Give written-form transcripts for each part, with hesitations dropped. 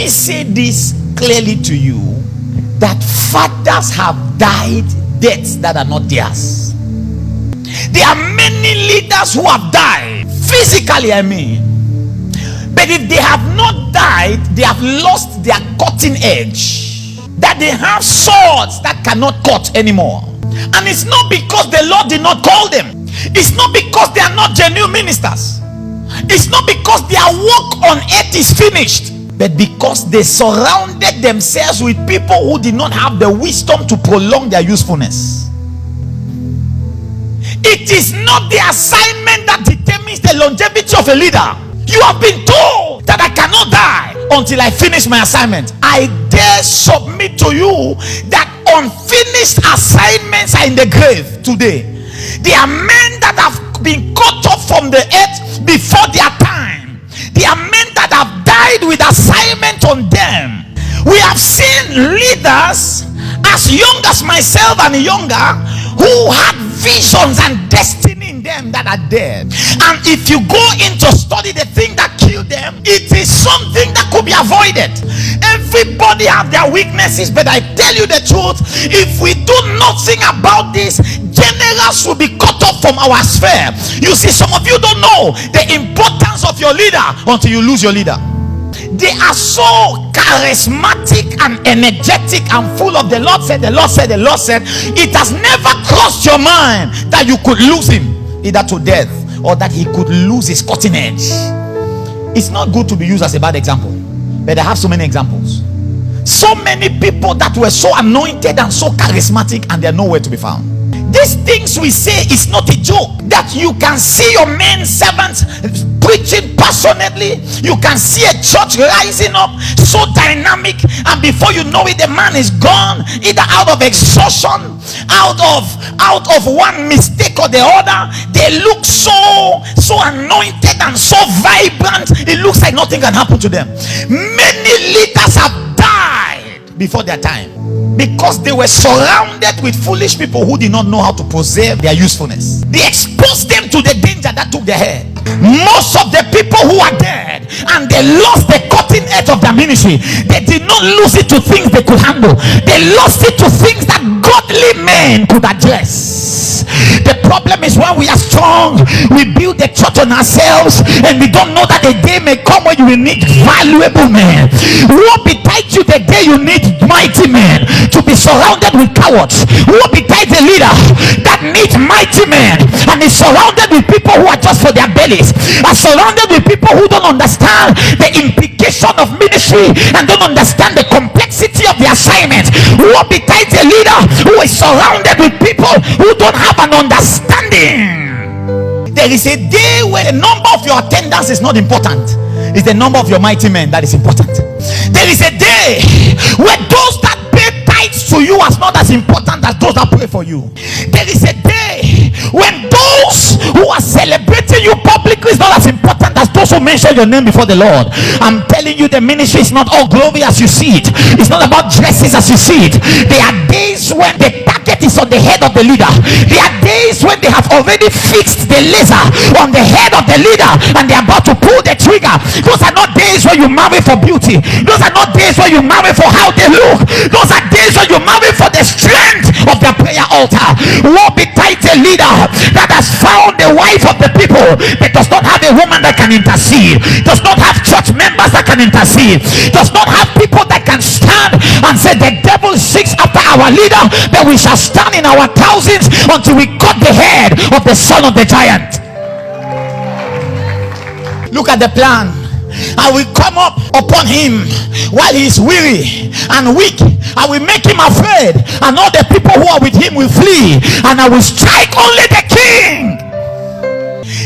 me say this clearly to you, that fathers have died deaths that are not theirs. There are many leaders who have died physically, I mean, but if they have not died, they have lost their cutting edge, that they have swords that cannot cut anymore. And it's not because the Lord did not call them, it's not because they are not genuine ministers, it's not because their work on earth is finished, but because they surrounded themselves with people who did not have the wisdom to prolong their usefulness. It is not the assignment that determines the longevity of a leader. You have been told that I cannot die until I finish my assignment. I dare submit to you that unfinished assignments are in the grave today. There are men that have been cut off from the earth before their time. There are men that have died with assignment on them. We have seen leaders as young as myself and younger who had visions and destiny in them that are dead. And if you go in to study the thing that killed them, it is something that could be avoided. Everybody have their weaknesses, but I tell you the truth, if we do nothing about this, generals will be cut off from our sphere. You see, some of you don't know the importance of your leader until you lose your leader. They are so charismatic and energetic and full of the Lord said, the Lord said, the Lord said. It has never crossed your mind that you could lose him either to death or that he could lose his cutting edge. It's not good to be used as a bad example, but I have so many examples. So many people that were so anointed and so charismatic, and they're nowhere to be found. These things we say is not a joke. That you can see your men servants preaching passionately, you can see a church rising up so dynamic, and before you know it, the man is gone, either out of exhaustion, out of one mistake or the other. They look so anointed and so vibrant, it looks like nothing can happen to them. Many leaders have died before their time because they were surrounded with foolish people who did not know how to preserve their usefulness. They exposed them to the danger that took their head. Most of the people who are dead and they lost the cutting edge of their ministry, they did not lose it to things they could handle. They lost it to things that godly men could address. The problem is when we are strong, we build the church on ourselves and we don't know that the day may come when you will need valuable men. Woe betide you the day you need mighty men. To be surrounded with cowards. Woe betide the leader that needs mighty men and is surrounded with people who are just for their bellies, are surrounded with people who don't understand the implication of ministry and don't understand the complexity of the assignment. Woe betide the leader who is surrounded with people who don't have an understanding. There is a day where the number of your attendance is not important. It's the number of your mighty men that is important. There is a day where those that pay tithes to you is not as important as those that pray for you. There is a day when those who are celebrating you publicly is not as important as those who mention your name before the Lord. I'm telling you, the ministry is not all glory as you see it. It's not about dresses as you see it. There are days when the target is on the head of the leader. There are days when they have already fixed the laser on the head of the leader and they're about to pull the trigger. Those are not days where you marry for beauty. Those are not days where you marry for how they look. Those are days where you marry for the strength of their prayer altar. Woe betide the leader that has found the wife of the people but does not have a woman that can intercede, does not have church members that can intercede, does not have people that can stand and say the devil seeks after our leader, but we shall stand in our thousands until we cut the head of the son of the giant. Look at the plan. I will come up upon him while he is weary and weak. I will make him afraid, and all the people who are with him will flee, and I will strike only the king.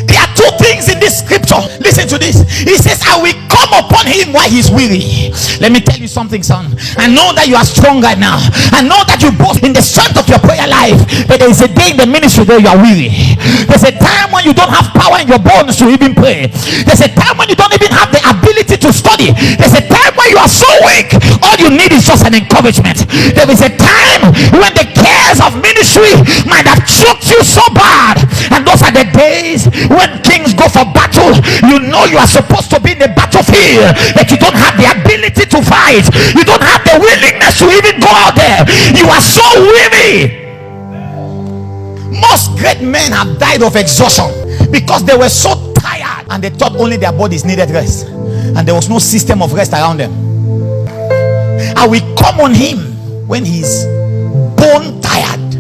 There are two things in this scripture. Listen to this. He says, I will come upon him while he's weary. Let me tell you something, son. I know that you are strong right now. I know that you boast in the strength of your prayer life, but there is a day in the ministry where you are weary. There's a time when you don't have power in your bones to even pray. There's a time when you don't even have the ability to study. There's a time when you are so weak, all you need is just an encouragement. There is a time when the cares of ministry might have choked you so bad, and those are the days when kings go for battle. You know you are supposed to be in the battlefield, but you don't have the ability to fight. appetite. You don't have the willingness to even go out there. You are so weary. Most great men have died of exhaustion because they were so tired and they thought only their bodies needed rest, and there was no system of rest around them. I will come on him when he's bone tired.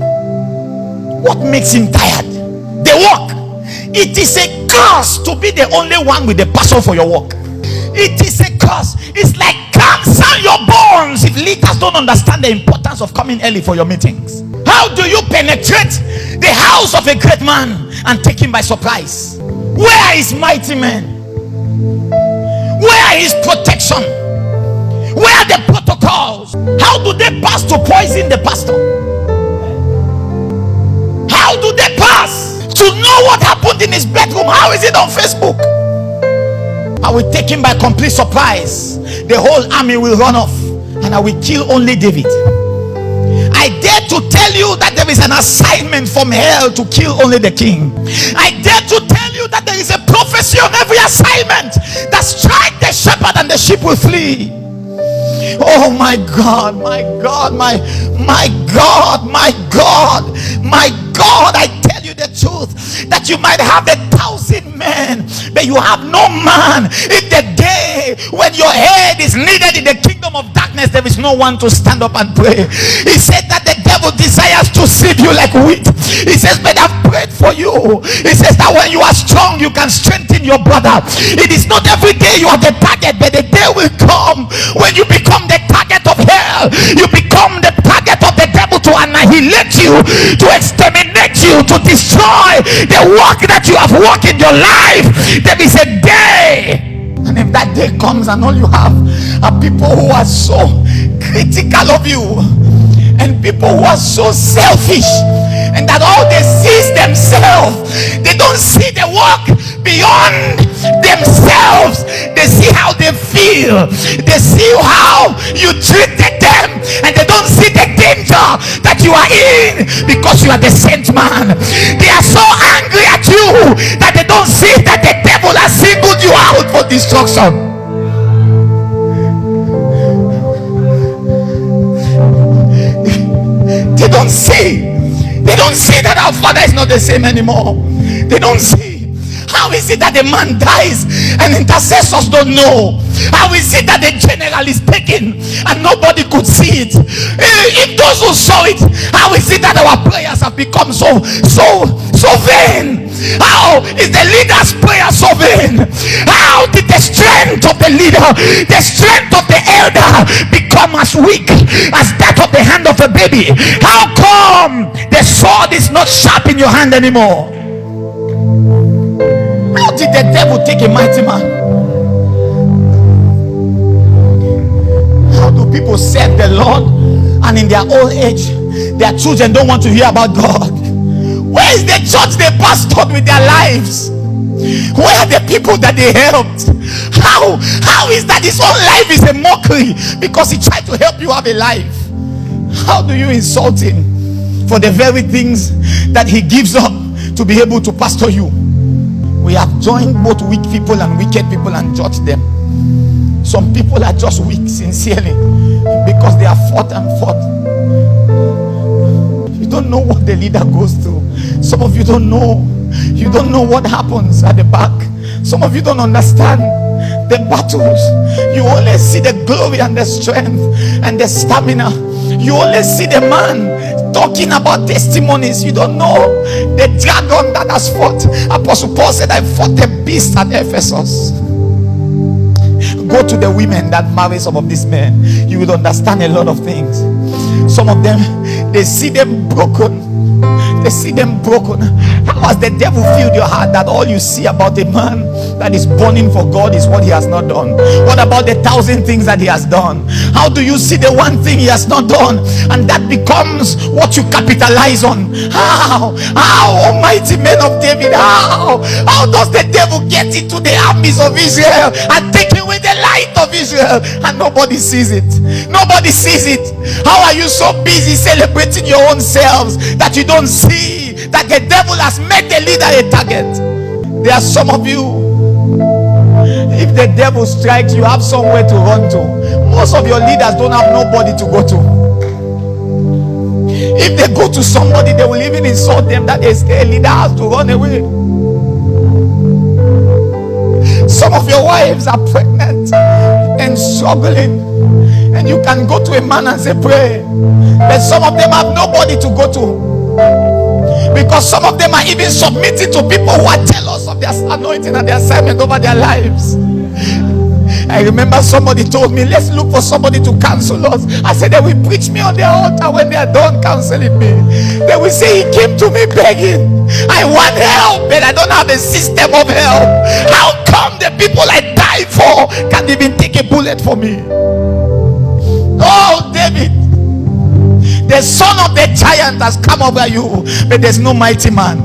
What makes him tired? The work. It is a curse to be the only one with the passion for your work. It is a curse. It's like cancer in your bones if leaders don't understand the importance of coming early for your meetings. How do you penetrate the house of a great man and take him by surprise? Where is mighty men? Where is protection? Where are the protocols? How do they pass to poison the pastor? How do they pass to know what happened in his bedroom? How is it on Facebook? I will take him by complete surprise. The whole army will run off and I will kill only David. I dare to tell you that there is an assignment from hell to kill only the king. I dare to tell you that there is a prophecy on every assignment that strike the shepherd and the sheep will flee. Oh my God, my God, my God, my God, my God, I tell you the truth that you might have 1,000 men, but you have no man. In the day when your head is needed in the kingdom of darkness, there is no one to stand up and pray. He said that the devil desires to sieve you like wheat. He says, but I've prayed for you. He says that when you are strong, you can strengthen your brother. It is not every day you are the target, but the day will come when you become the target of hell. You become the target of the devil to annihilate you, to exterminate you, to destroy the work that you have worked in your life. There is a day, and if that day comes and all you have are people who are so critical of you, and people who are so selfish, and that all they see is themselves. They don't see the work beyond themselves. They see how they feel. They see how you treated them, and they don't see the danger that you are in because you are the sent man. They are so angry at you that they don't see that the devil has singled you out for destruction. They don't see that our father is not the same anymore. They don't see. How is it that the man dies and intercessors don't know? How is it that the general is taken and nobody could see it? If those who saw it, how is it that our prayers have become so vain? How is the leader's prayer so vain? How did the strength of the leader, the strength of the elder become as weak as that of the hand of a baby? How come the sword is not sharp in your hand anymore? How did the devil take a mighty man? How do people serve the Lord and in their old age their children don't want to hear about God? Where is the church they pastored with their lives? Where are the people that they helped? How is that his own life is a mockery because he tried to help you have a life? How do you insult him for the very things that he gives up to be able to pastor you? We have joined both weak people and wicked people and judged them. Some people are just weak sincerely because they are fought and fought. You don't know what the leader goes through. Some of you don't know. You don't know what happens at the back. Some of you don't understand the battles. You only see the glory and the strength and the stamina. You only see the man talking about testimonies. You don't know the dragon that has fought. Apostle Paul said, I fought the beast at Ephesus. Go to the women that marry some of these men. You will understand a lot of things. Some of them, they see them broken. They see them broken. How has the devil filled your heart that all you see about a man that is burning for God is what he has not done? What about the 1,000 things that he has done? How do you see the one thing he has not done and that becomes what you capitalize on? How almighty men of David, how does the devil get into the armies of Israel and take away the light of Israel and nobody sees it? Nobody sees it. How are you so busy celebrating your own selves that you don't see that the devil has made the leader a target? There are some of you, if the devil strikes, you have somewhere to run to. Most of your leaders don't have nobody to go to. If they go to somebody, they will even insult them that a leader has to run away. Some of your wives are pregnant and struggling, and you can go to a man and say pray, but some of them have nobody to go to, because some of them are even submitting to people who are jealous of their anointing and their assignment over their lives. I remember somebody told me, let's look for somebody to counsel us. I said, they will preach me on their altar. When they are done counseling me, they will say, he came to me begging, I want help, but I don't have a system of help. How come the people I die for can't even take a bullet for me? Oh, David, the son of the giant has come over you, but there's no mighty man.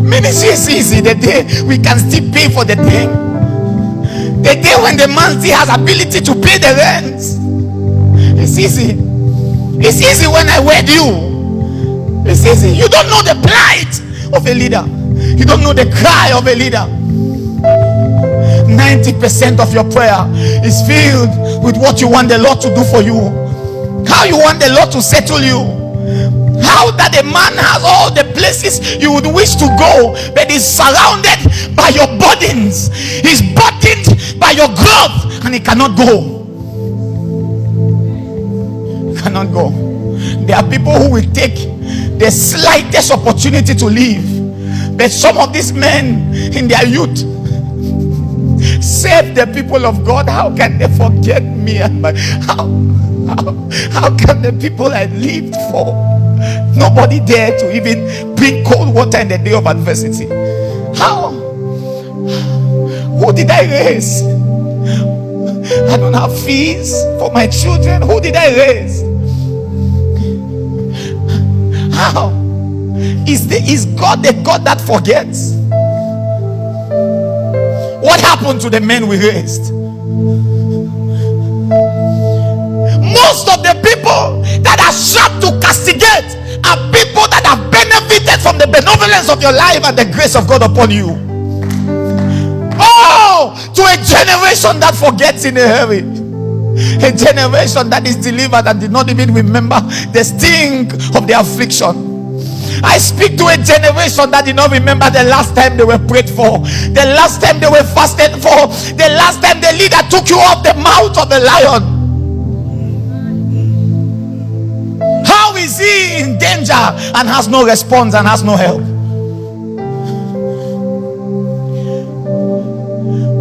Ministry is easy the day we can still pay for the thing. The day when the man still has ability to pay the rent, it's easy. It's easy when I wed you. It's easy. You don't know the plight of a leader. You don't know the cry of a leader. 90% of your prayer is filled with what you want the Lord to do for you, how you want the Lord to settle you, how that a man has all the places you would wish to go, but is surrounded by your burdens. He's burdened by your growth, and he cannot go. Cannot go. There are people who will take the slightest opportunity to leave, but some of these men in their youth save the people of God. How can they forget me and my how can the people I lived for, nobody there to even bring cold water in the day of adversity? How? Who did I raise? I don't have fees for my children. Who did I raise? How? Is God the God that forgets? What happened to the men we raised? Most of the people that are sharp to castigate are people that have benefited from the benevolence of your life and the grace of God upon you. Oh, to a generation that forgets in a hurry, a generation that is delivered and did not even remember the sting of the affliction. I speak to a generation that did not remember the last time they were prayed for, the last time they were fasted for, the last time the leader took you off the mouth of the lion. How is he in danger and has no response and has no help?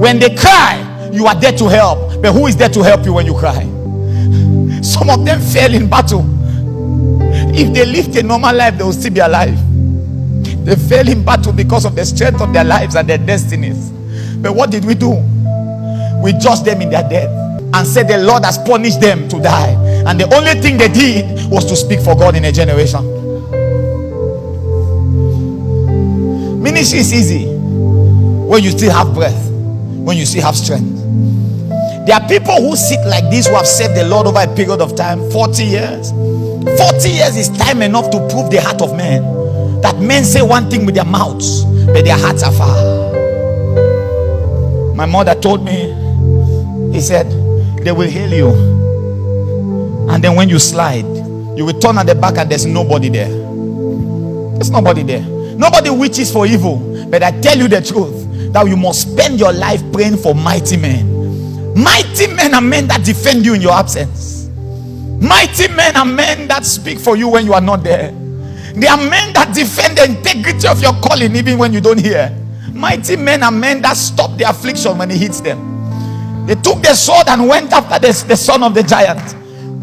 When they cry, you are there to help, but who is there to help you when you cry? Some of them fell in battle. If they lived a normal life, they will still be alive. They fell in battle because of the strength of their lives and their destinies. But what did we do? We judged them in their death and said the Lord has punished them to die. And the only thing they did was to speak for God in a generation. Ministry is easy when you still have breath, when you still have strength. There are people who sit like this who have served the Lord over a period of time, 40 years. 40 years is time enough to prove the heart of men. That men say one thing with their mouths, but their hearts are far. My mother told me, he said, they will hail you, and then when you slide, you will turn at the back and there's nobody there. There's nobody there. Nobody wishes for evil, but I tell you the truth, that you must spend your life praying for mighty men. Mighty men are men that defend you in your absence. Mighty men are men that speak for you when you are not there. They are men that defend the integrity of your calling even when you don't hear. Mighty men are men that stop the affliction when it hits them. They took the sword and went after the son of the giant.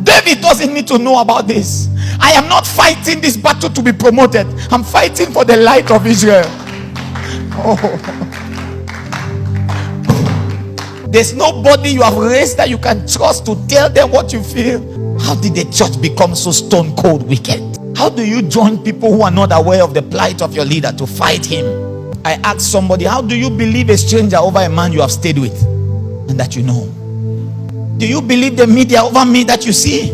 David doesn't need to know about this. I am not fighting this battle to be promoted. I'm fighting for the light of Israel. Oh. There's nobody you have raised that you can trust to tell them what you feel. How did the church become so stone cold wicked? How do you join people who are not aware of the plight of your leader to fight him? I asked somebody, how do you believe a stranger over a man you have stayed with and that you know? Do you believe the media over me that you see?